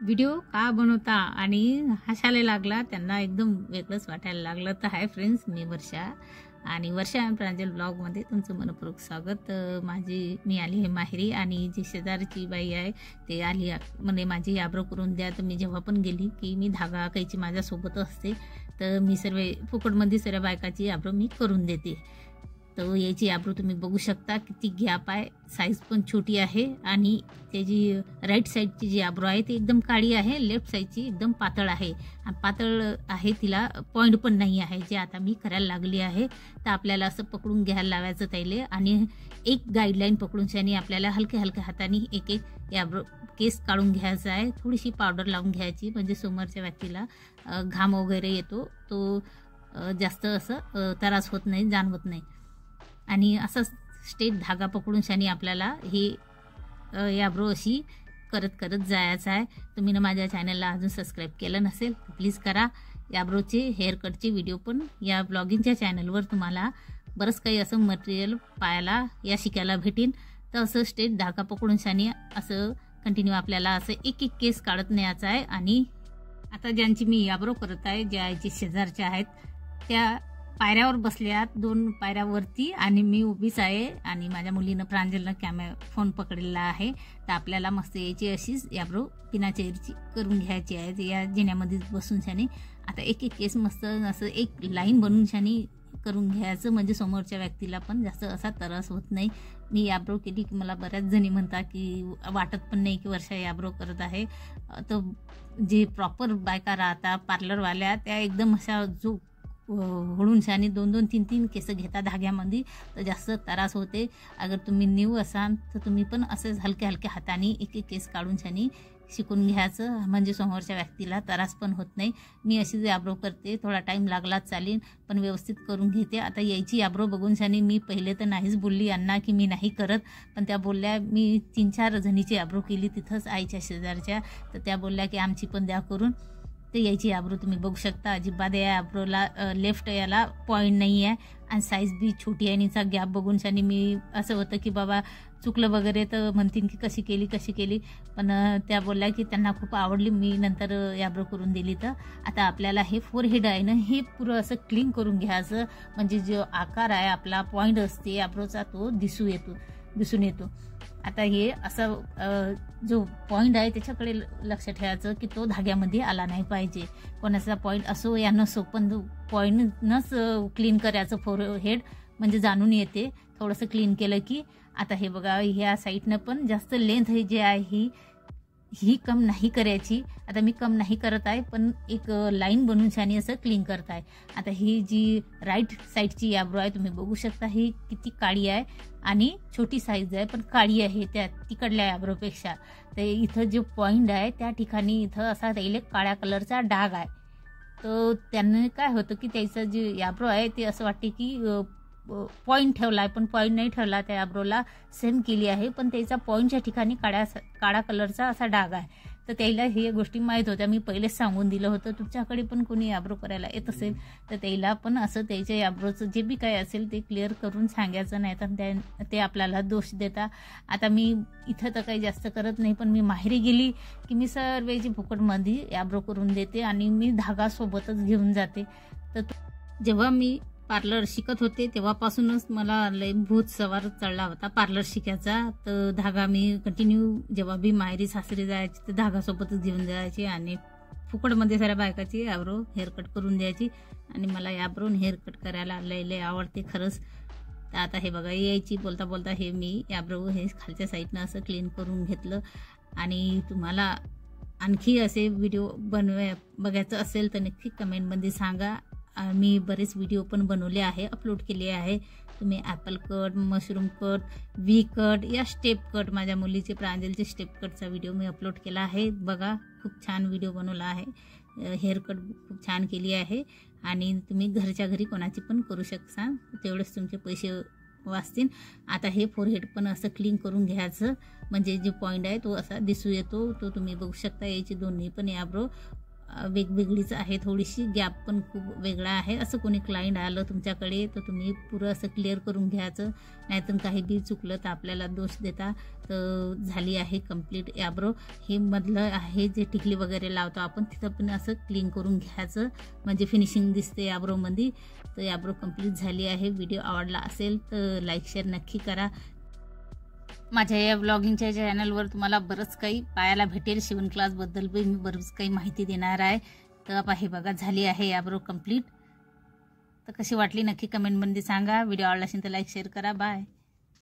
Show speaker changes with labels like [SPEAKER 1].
[SPEAKER 1] Video का बनवता आणि हसायला लागला त्यांना एकदम वेगळंच वाटायला लागलं. तर हाय फ्रेंड्स, मी वर्षा आणि वर्षा आणि प्रांजल ब्लॉगमध्ये तुमचं मनपूर्वक स्वागत. मी आली आहे माहेरी आणि जी शेजारची बाई आहे ते आली म्हणे माझी आब्रो करून द्या. तर मी जेव्हा पण गेली की मी धागा कैची माझ्यासोबत असते, तर मी सर्व फुकटमध्ये सर्व बायकाची आब्रो मी करून देते. तर याची आब्रो तुम्ही बघू शकता किती गॅप आहे, साईज पण छोटी आहे आणि त्याची राईट साईडची जी आब्रो आहे ती एकदम काळी आहे, लेफ्ट साईडची एकदम पातळ आहे. पातळ आहे, तिला पॉईंट पण नाही आहे, जे आता मी करायला लागली आहे. तर आपल्याला असं पकडून घ्यायला लावायचं त्याले आणि एक गाईडलाईन पकडून शानी आपल्याला हलक्या हलक्या हाताने एक एक आब्रो केस काढून घ्यायचा आहे. थोडीशी पावडर लावून घ्यायची म्हणजे समोरच्या व्यक्तीला घाम वगैरे येतो तो जास्त असं त्रास होत नाही, जाणवत नाही. आणि असं स्ट्रेट धागा पकडून शानी आपल्याला ही आब्रो अशी करत करत जायचं आहे. तुम्ही ना माझ्या चॅनलला अजून सबस्क्राईब केलं नसेल तर प्लीज करा. आब्रोचे हेअरकटचे व्हिडिओ पण या ब्लॉगिंगच्या चॅनलवर तुम्हाला बरंच काही असं मटेरियल पाहायला या शिकायला भेटेन. तर असं स्ट्रेट धागा पकडून शानी असं कंटिन्यू आपल्याला असं एक एक केस काढत न्यायचा आहे. आणि आता ज्यांची मी आब्रो करत आहे, ज्या जे शेजारच्या आहेत त्या पायऱ्यावर बसल्यात, 2 पायऱ्यावरती, आणि मी उभीच आहे आणि माझ्या मुलीनं प्रांजलनं फोन पकडलेला आहे. तर आपल्याला मस्त यायची अशीच आब्रो बिना चेअरची करून घ्यायची आहे. या जिन्यामध्ये बसून शानी आता एक एक केस मस्त असं एक लाईन बनवून शानी करून घ्यायचं म्हणजे समोरच्या व्यक्तीला पण जास्त असा त्रास होत नाही. मी आब्रो केली की मला बऱ्याच जणी म्हणतात की वाटत पण नाही की वर्षा आब्रो करत आहे. तर जे प्रॉपर बायका राहतात पार्लरवाल्या त्या एकदम अशा जो हळून शानी 2-2, 3-3 केस घेता धाग्यामध्ये, तर जास्त त्रास होते. अगर तुम्ही न्यू असाल तर तुम्ही पण असंच हलक्या हलक्या हाताने एक एक केस काढून शानी शिकून घ्यायचं म्हणजे समोरच्या व्यक्तीला त्रास पण होत नाही. मी अशी जे आब्रो करते, थोडा टाईम लागलाच चालेल पण व्यवस्थित करून घेते. आता यायची आब्रो बघून शानी मी पहिले तर नाहीच बोलली यांना की मी नाही करत, पण त्या बोलल्या, मी 3-4 जणीची आब्रो केली तिथंच आईच्या शेजारच्या, तर त्या बोलल्या की आमची पण द्या करून. तर याची आब्रो तुम्ही बघू शकता, अजिबात या आब्रोला लेफ्ट याला पॉईंट नाही आहे आणि साईज बी छोटी आहे. नीचा गॅप बघून शानी मी असं होतं की बाबा चुकलं वगैरे तर म्हणतील की कशी केली, पण त्या बोलल्या की त्यांना खूप आवडली. मी नंतर आब्रो करून दिली. तर आता आपल्याला हे फोरहेड आहे ना, हे पुरं असं क्लीन करून घ्यायचं म्हणजे जो आकार आहे आपला पॉईंट असते आब्रोचा तो दिसून येतो. आता हे असं जो पॉईंट आहे त्याच्याकडे लक्ष ठेवायचं की तो धाग्यामध्ये आला नाही पाहिजे. कोणाचा पॉईंट असो या नसो, पण पॉईंटनंच क्लीन करायचं फोरहेड म्हणजे जाणून येते थोडंसं क्लीन केलं की. आता हे बघा, ह्या साईडनं पण जास्त लेंथ जे आहे ही कम नाही करायची. आता मी कम नाही करत आहे, पण एक लाईन बनवून शानी असं क्लीन करत आहे. आता ही जी राईट साईडची आब्रो आहे तुम्ही बघू शकता, ही किती काळी आहे आणि छोटी साईज आहे पण काळी आहे त्या तिकडल्या आब्रोपेक्षा. तर इथं जो पॉईंट आहे त्या ठिकाणी इथं असा त्याला काळ्या कलरचा डाग आहे. तर त्यानं काय होतं की त्याचं जे आब्रो आहे ते असं वाटते की पॉईंट ठेवला आहे, पण पॉईंट नाही ठेवला. त्या आब्रोला सेम केली आहे पण त्याचा पॉईंटच्या ठिकाणी काळा कलरचा असा डाग आहे. तर त्याला हे गोष्टी माहीत होत्या, मी पहिलेच सांगून दिलं होतं. तुमच्याकडे पण कोणी आब्रो करायला येत असेल तर त्याला पण असं त्याच्या आब्रोचं जे बी काय असेल ते क्लिअर करून सांगायचं, नाही तर ते आपल्याला दोष देता. आता मी इथं तर काही जास्त करत नाही, पण मी माहेरी गेली की मी सर्वची फुकटमध्ये आब्रो करून देते आणि मी धागा सोबतच घेऊन जाते. तर जेव्हा मी पार्लर शिकत होते तेव्हापासूनच मला लय भूत सवार चढला होता पार्लर शिकायचा. तर धागा मी कंटिन्यू जेव्हा बी माहेरी सासरी जायची तर धागासोबतच घेऊन जायची आणि फुकटमध्ये साऱ्या बायकाची आब्रो हेअरकट करून द्यायची. आणि मला आब्रो हेअरकट करायला लय आवडते खरंच. तर आता हे बघा, यायची बोलता बोलता हे मी आब्रो हे खालच्या साईडनं असं क्लीन करून घेतलं. आणि तुम्हाला आणखी असे व्हिडिओ बघायचं असेल तर नक्की कमेंटमध्ये सांगा. मी बरेच व्हिडिओ पण बनवले आहे, अपलोड केले आहे. तुम्ही Apple cut, mushroom cut, V cut या स्टेप कट, माझ्या मुलीचे प्रांजलचे स्टेप कटचा व्हिडिओ मी अपलोड केला आहे. बघा, खूप छान व्हिडिओ बनवला आहे. हेअरकट खूप छान केली आहे आणि तुम्ही घरच्या घरी कोणाची पण करू शकता, तेवढेच तुमचे पैसे वाचतील. आता हे फोरहेड पण असं क्लीन करून घ्यायचं म्हणजे जो पॉईंट आहे तो असा दिसू येतो. तो तुम्ही बघू शकता. याची दोन्ही पण आब्रो वेगवेगळीच आहे, थोडीशी गॅप पण खूप वेगळा आहे. असं कोणी क्लायंट आलं तुमच्याकडे तर तुम्ही पुरं असं क्लिअर करून घ्यायचं, नाहीतर काही बी चुकलं तर आपल्याला दोष देता. तर झाली आहे कंप्लीट आयब्रो. हे मधलं आहे जे टिकली वगैरे लावतो आपण, तिथं पण असं क्लीन करून घ्यायचं, म्हणजे फिनिशिंग दिसते आयब्रोमध्ये. तर आयब्रो कंप्लीट झाली आहे. व्हिडिओ आवडला असेल तर लाईक शेअर नक्की करा. माझ्या या ब्लॉगिंगच्या चॅनलवर तुम्हाला बरंच काही पाहायला भेटेल. शिवण क्लासबद्दल मी बरंच काही माहिती देणार आहे. तर आता हे बघा झाली आहे आयब्रो कंप्लीट. तर कशी वाटली नक्की कमेंटमध्ये सांगा. व्हिडिओ आवडला असेल तर लाईक शेअर करा. बाय.